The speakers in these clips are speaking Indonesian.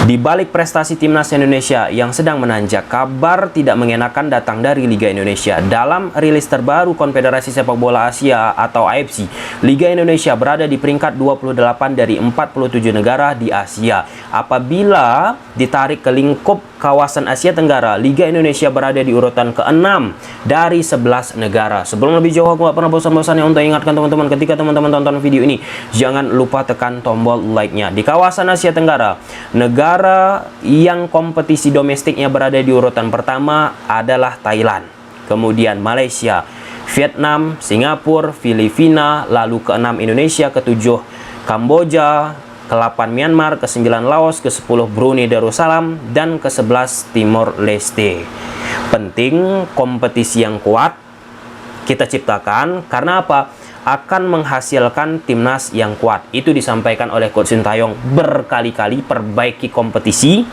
Di balik prestasi timnas Indonesia yang sedang menanjak, kabar tidak mengenakan datang dari Liga Indonesia. Dalam rilis terbaru Konfederasi Sepak Bola Asia atau AFC, Liga Indonesia berada di peringkat 28 dari 47 negara di Asia. Apabila ditarik ke lingkup kawasan Asia Tenggara, Liga Indonesia berada di urutan ke-6 dari 11 negara. Sebelum lebih jauh, aku gak pernah bosan-bosannya untuk ingatkan teman-teman, ketika teman-teman tonton video ini, jangan lupa tekan tombol like-nya. Di kawasan Asia Tenggara, negara yang kompetisi domestiknya berada di urutan pertama adalah Thailand, kemudian Malaysia, Vietnam, Singapura, Filipina, lalu ke-6 Indonesia, ke-7 Kamboja, ke-8 Myanmar, ke-9 Laos, ke-10 Brunei Darussalam, dan ke-11 Timor Leste. Penting kompetisi yang kuat kita ciptakan, karena apa? Akan menghasilkan timnas yang kuat. Itu disampaikan oleh Coach Sintayong berkali-kali. Perbaiki kompetisi,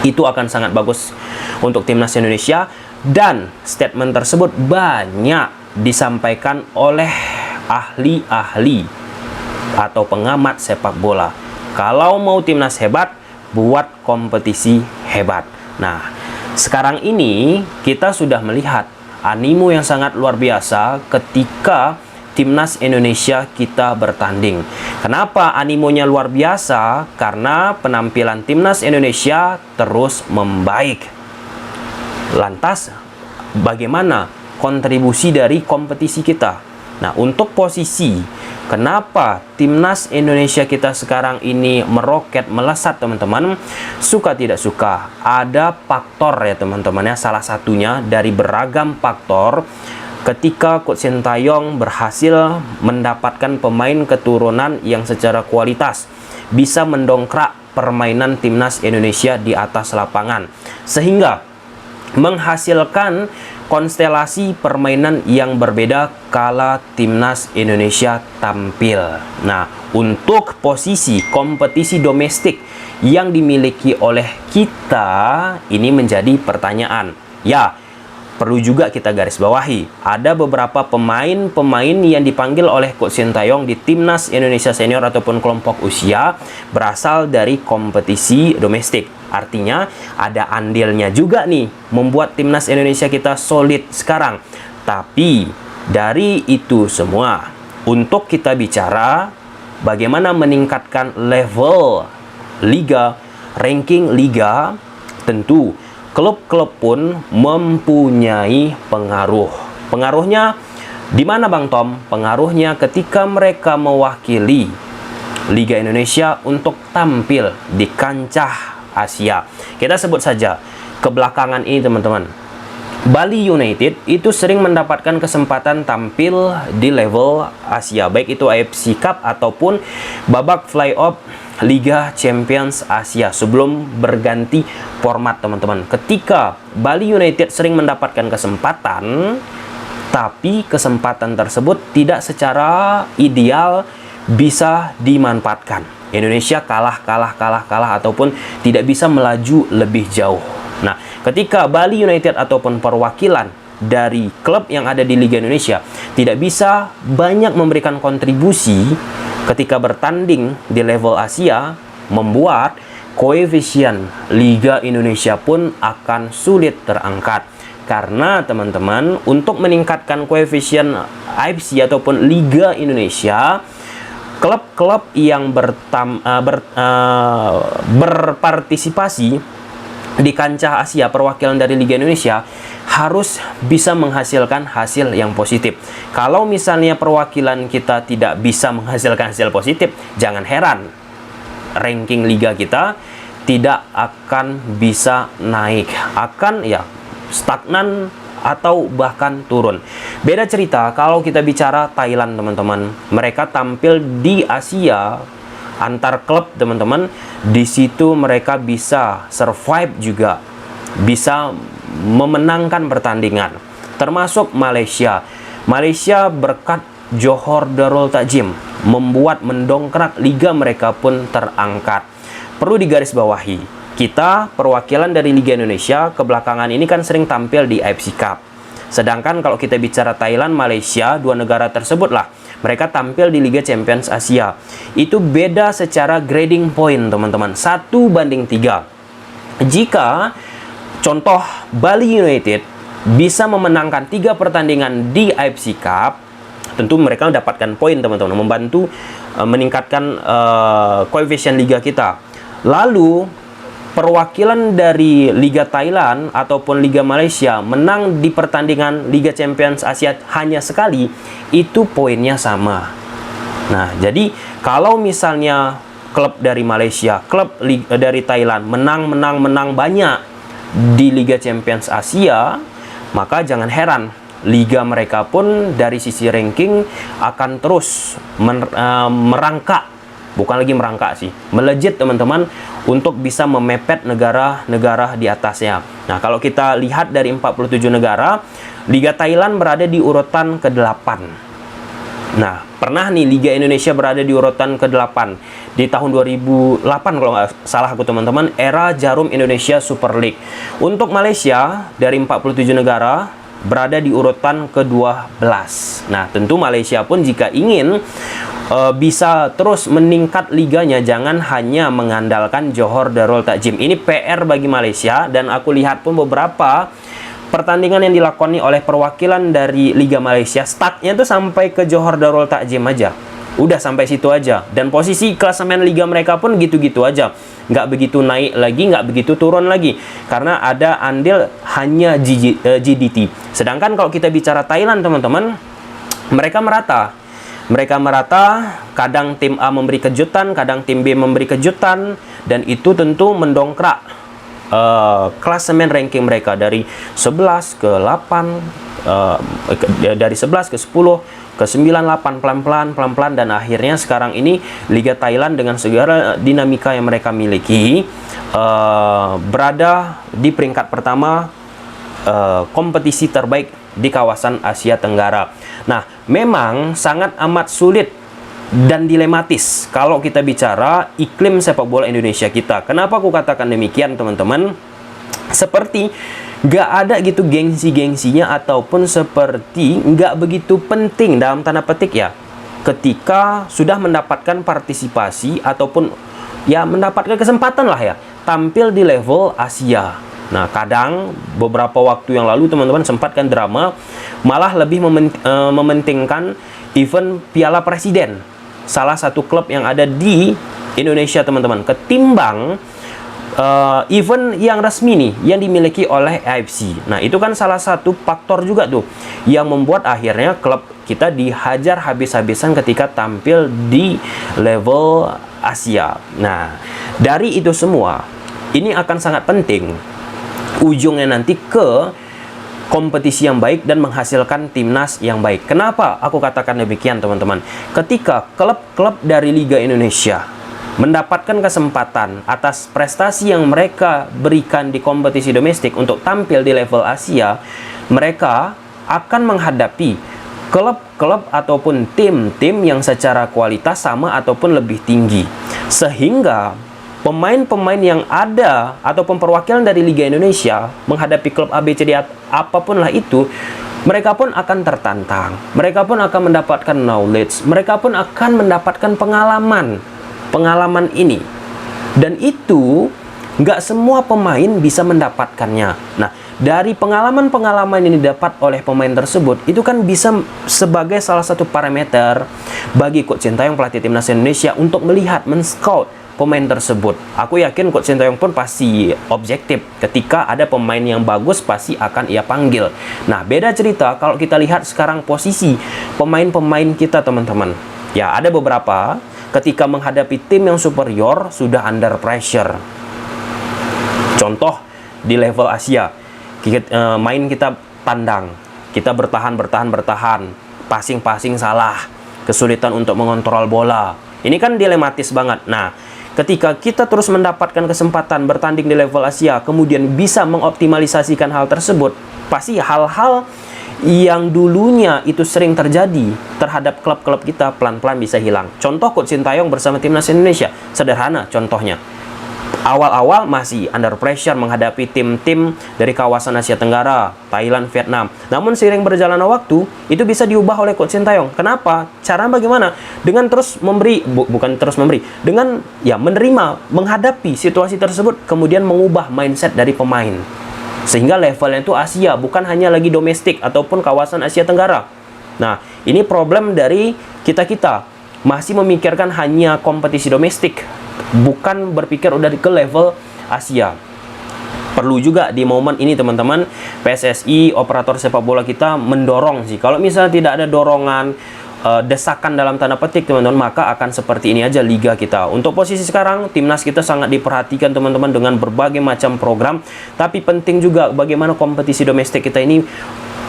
itu akan sangat bagus untuk timnas Indonesia. Dan statement tersebut banyak disampaikan oleh ahli-ahli atau pengamat sepak bola. Kalau mau timnas hebat, buat kompetisi hebat. Nah, sekarang ini kita sudah melihat animo yang sangat luar biasa ketika timnas Indonesia kita bertanding. Kenapa animonya luar biasa? Karena penampilan timnas Indonesia terus membaik. Lantas, bagaimana kontribusi dari kompetisi kita? Nah, untuk posisi, kenapa timnas Indonesia kita sekarang ini meroket, melesat teman-teman? Suka tidak suka, ada faktor ya teman-teman ya. Salah satunya dari beragam faktor, ketika Coach Sintayong berhasil mendapatkan pemain keturunan yang secara kualitas bisa mendongkrak permainan timnas Indonesia di atas lapangan, sehingga menghasilkan konstelasi permainan yang berbeda kala timnas Indonesia tampil. Nah, untuk posisi kompetisi domestik yang dimiliki oleh kita, ini menjadi pertanyaan. Ya, perlu juga kita garis bawahi, ada beberapa pemain-pemain yang dipanggil oleh Coach Sintayong di timnas Indonesia senior ataupun kelompok usia berasal dari kompetisi domestik. Artinya ada andilnya juga nih membuat timnas Indonesia kita solid sekarang. Tapi dari itu semua, untuk kita bicara bagaimana meningkatkan level liga, ranking liga, tentu klub-klub pun mempunyai pengaruh. Pengaruhnya di mana Bang Tom? Pengaruhnya ketika mereka mewakili Liga Indonesia untuk tampil di kancah Asia. Kita sebut saja kebelakangan ini teman-teman, Bali United itu sering mendapatkan kesempatan tampil di level Asia, baik itu AFC Cup ataupun babak playoff Liga Champions Asia sebelum berganti format teman-teman. Ketika Bali United sering mendapatkan kesempatan, tapi kesempatan tersebut tidak secara ideal bisa dimanfaatkan. Indonesia kalah ataupun tidak bisa melaju lebih jauh. Nah, ketika Bali United ataupun perwakilan dari klub yang ada di Liga Indonesia tidak bisa banyak memberikan kontribusi ketika bertanding di level Asia, membuat koefisien Liga Indonesia pun akan sulit terangkat. Karena teman-teman, untuk meningkatkan koefisien AFC ataupun Liga Indonesia, klub-klub yang berpartisipasi di kancah Asia, perwakilan dari Liga Indonesia harus bisa menghasilkan hasil yang positif. Kalau misalnya perwakilan kita tidak bisa menghasilkan hasil positif, jangan heran ranking liga kita tidak akan bisa naik, akan ya stagnan atau bahkan turun. Beda cerita kalau kita bicara Thailand teman-teman. Mereka tampil di Asia antar klub teman-teman, di situ mereka bisa survive juga, bisa memenangkan pertandingan. Termasuk Malaysia berkat Johor Darul Takzim membuat mendongkrak liga mereka pun terangkat. Perlu digarisbawahi, kita perwakilan dari Liga Indonesia kebelakangan ini kan sering tampil di AFC Cup. Sedangkan kalau kita bicara Thailand, Malaysia, dua negara tersebutlah mereka tampil di Liga Champions Asia. Itu beda secara grading point, teman-teman. 1:3. Jika contoh Bali United bisa memenangkan 3 pertandingan di AFC Cup, tentu mereka mendapatkan poin, teman-teman, membantu meningkatkan koefisien liga kita. Lalu perwakilan dari Liga Thailand ataupun Liga Malaysia menang di pertandingan Liga Champions Asia hanya sekali, itu poinnya sama. Nah, jadi kalau misalnya klub dari Malaysia, klub dari Thailand menang banyak di Liga Champions Asia, maka jangan heran liga mereka pun dari sisi ranking akan terus merangkak, bukan lagi merangkak sih, melejit, teman-teman, untuk bisa memepet negara-negara di atasnya. Nah, kalau kita lihat dari 47 negara, Liga Thailand berada di urutan ke-8. Nah, pernah nih Liga Indonesia berada di urutan ke-8 di tahun 2008 kalau nggak salah aku, teman-teman, era Jarum Indonesia Super League. Untuk Malaysia dari 47 negara berada di urutan ke-12. Nah, tentu Malaysia pun jika ingin bisa terus meningkat liganya, jangan hanya mengandalkan Johor Darul Takzim. Ini PR bagi Malaysia, dan aku lihat pun beberapa pertandingan yang dilakoni oleh perwakilan dari Liga Malaysia, startnya tuh sampai ke Johor Darul Takzim aja. Udah sampai situ aja. Dan posisi klasemen liga mereka pun gitu-gitu aja. Nggak begitu naik lagi, nggak begitu turun lagi. Karena ada andil hanya GDT. Sedangkan kalau kita bicara Thailand, teman-teman, mereka merata. Mereka merata, kadang tim A memberi kejutan, kadang tim B memberi kejutan, dan itu tentu mendongkrak klasemen ranking mereka dari 11 ke 8, dari 11 ke 10, ke 9, 8, pelan-pelan, dan akhirnya sekarang ini Liga Thailand dengan segala dinamika yang mereka miliki berada di peringkat pertama kompetisi terbaik di kawasan Asia Tenggara. Nah, memang sangat amat sulit dan dilematis kalau kita bicara iklim sepak bola Indonesia kita. Kenapa aku katakan demikian, teman-teman? Seperti nggak ada gitu gengsi-gengsinya, ataupun seperti nggak begitu penting dalam tanda petik ya, ketika sudah mendapatkan partisipasi ataupun ya mendapatkan kesempatan lah ya, tampil di level Asia. Nah, kadang beberapa waktu yang lalu, teman-teman, sempat kan drama, malah lebih mementingkan event Piala Presiden, salah satu klub yang ada di Indonesia, teman-teman, ketimbang event yang resmi nih yang dimiliki oleh AFC. Nah, itu kan salah satu faktor juga tuh yang membuat akhirnya klub kita dihajar habis-habisan ketika tampil di level Asia. Nah, dari itu semua, ini akan sangat penting ujungnya nanti ke kompetisi yang baik dan menghasilkan timnas yang baik. Kenapa aku katakan demikian, teman-teman? Ketika klub-klub dari Liga Indonesia mendapatkan kesempatan atas prestasi yang mereka berikan di kompetisi domestik untuk tampil di level Asia, mereka akan menghadapi klub-klub ataupun tim-tim yang secara kualitas sama ataupun lebih tinggi. Sehingga pemain-pemain yang ada ataupun perwakilan dari Liga Indonesia menghadapi klub ABCD apapun lah itu, mereka pun akan tertantang, mereka pun akan mendapatkan knowledge, mereka pun akan mendapatkan pengalaman ini. Dan itu nggak semua pemain bisa mendapatkannya. Nah, dari pengalaman-pengalaman yang didapat oleh pemain tersebut, itu kan bisa sebagai salah satu parameter bagi Coach Sintayong, pelatih timnas Indonesia, untuk melihat, men-scout pemain tersebut. Aku yakin Coach Sintayong pun pasti objektif. Ketika ada pemain yang bagus, pasti akan ia panggil. Nah, beda cerita kalau kita lihat sekarang posisi pemain-pemain kita, teman-teman. Ya, ada beberapa ketika menghadapi tim yang superior sudah under pressure. Contoh di level Asia, main kita tandang, kita bertahan, passing salah, kesulitan untuk mengontrol bola. Ini kan dilematis banget. Nah, ketika kita terus mendapatkan kesempatan bertanding di level Asia, kemudian bisa mengoptimalisasikan hal tersebut, pasti hal-hal yang dulunya itu sering terjadi terhadap klub-klub kita pelan-pelan bisa hilang. Contoh Coach Sintayong bersama timnas Indonesia, sederhana contohnya. awal-awal masih under pressure menghadapi tim-tim dari kawasan Asia Tenggara, Thailand, Vietnam. Namun seiring berjalannya waktu, itu bisa diubah oleh Coach Sintayong. Kenapa? Cara bagaimana? Dengan terus memberi, bukan terus memberi, dengan ya menerima, menghadapi situasi tersebut, kemudian mengubah mindset dari pemain. Sehingga levelnya itu Asia, bukan hanya lagi domestik ataupun kawasan Asia Tenggara. Nah, ini problem dari kita-kita. Masih memikirkan hanya kompetisi domestik, bukan berpikir udah ke level Asia. Perlu juga di momen ini teman-teman, PSSI, operator sepak bola kita mendorong sih. Kalau misalnya tidak ada dorongan, desakan dalam tanda petik teman-teman, maka akan seperti ini aja liga kita. Untuk posisi sekarang, timnas kita sangat diperhatikan teman-teman dengan berbagai macam program. Tapi penting juga bagaimana kompetisi domestik kita ini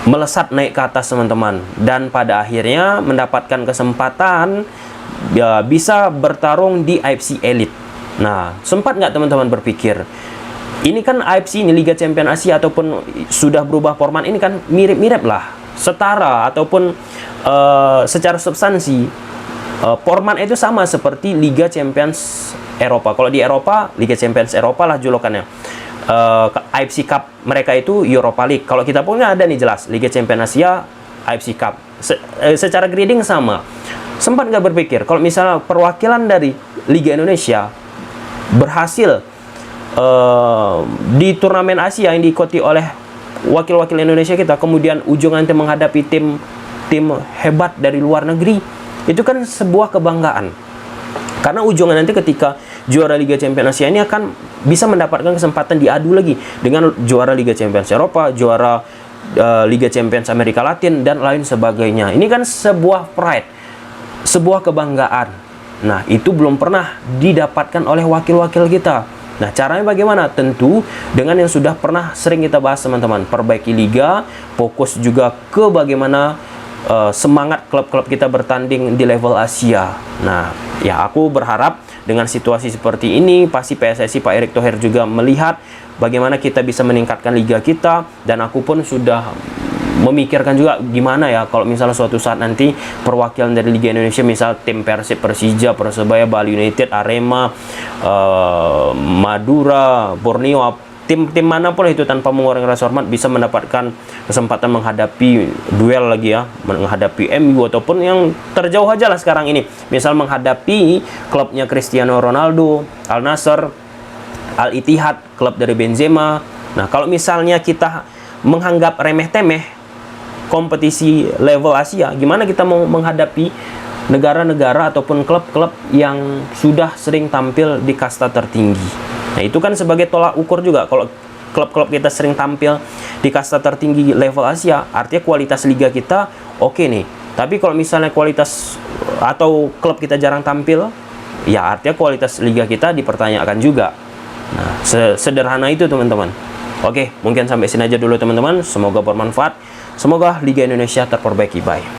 melesat naik ke atas teman-teman. Dan pada akhirnya mendapatkan kesempatan ya, bisa bertarung di AFC Elite. Nah, sempat nggak teman-teman berpikir, ini kan AFC ini Liga Champions Asia ataupun sudah berubah format ini kan mirip-mirip lah, setara ataupun secara substansi format itu sama seperti Liga Champions Eropa. Kalau di Eropa, Liga Champions Eropa lah julukannya. AFC Cup mereka itu Europa League. Kalau kita pun nggak ada nih jelas Liga Champions Asia, AFC Cup. Secara grading sama. Sempat nggak berpikir kalau misalnya perwakilan dari Liga Indonesia berhasil di turnamen Asia yang diikuti oleh wakil-wakil Indonesia kita, kemudian ujung nanti menghadapi tim hebat dari luar negeri, itu kan sebuah kebanggaan. Karena ujungnya nanti ketika juara Liga Champions Asia ini akan bisa mendapatkan kesempatan diadu lagi dengan juara Liga Champions Eropa, juara Liga Champions Amerika Latin, dan lain sebagainya. Ini kan sebuah pride, sebuah kebanggaan. Nah, itu belum pernah didapatkan oleh wakil-wakil kita. Nah, caranya bagaimana? Tentu dengan yang sudah pernah sering kita bahas teman-teman. Perbaiki liga, fokus juga ke bagaimana semangat klub-klub kita bertanding di level Asia. Nah, ya aku berharap dengan situasi seperti ini, pasti PSSI Pak Erick Thohir juga melihat bagaimana kita bisa meningkatkan liga kita, dan aku pun sudah memikirkan juga gimana ya kalau misalnya suatu saat nanti perwakilan dari Liga Indonesia, misal tim Persib, Persija, Persebaya, Bali United, Arema, Madura, Borneo, tim manapun itu tanpa mengurangi rasa hormat bisa mendapatkan kesempatan menghadapi duel lagi ya, menghadapi MU ataupun yang terjauh aja lah sekarang ini, misal menghadapi klubnya Cristiano Ronaldo, Al Nassr, Al Ittihad, klub dari Benzema. Nah, kalau misalnya kita menganggap remeh-temeh kompetisi level Asia, gimana kita mau menghadapi negara-negara ataupun klub-klub yang sudah sering tampil di kasta tertinggi? Nah, itu kan sebagai tolak ukur juga. Kalau klub-klub kita sering tampil di kasta tertinggi level Asia, artinya kualitas liga kita oke nih. Tapi kalau misalnya kualitas atau klub kita jarang tampil, ya artinya kualitas liga kita dipertanyakan juga. Nah, sederhana itu teman-teman. Oke, mungkin sampai sini aja dulu teman-teman. Semoga bermanfaat. Semoga Liga Indonesia terperbaiki. Bye.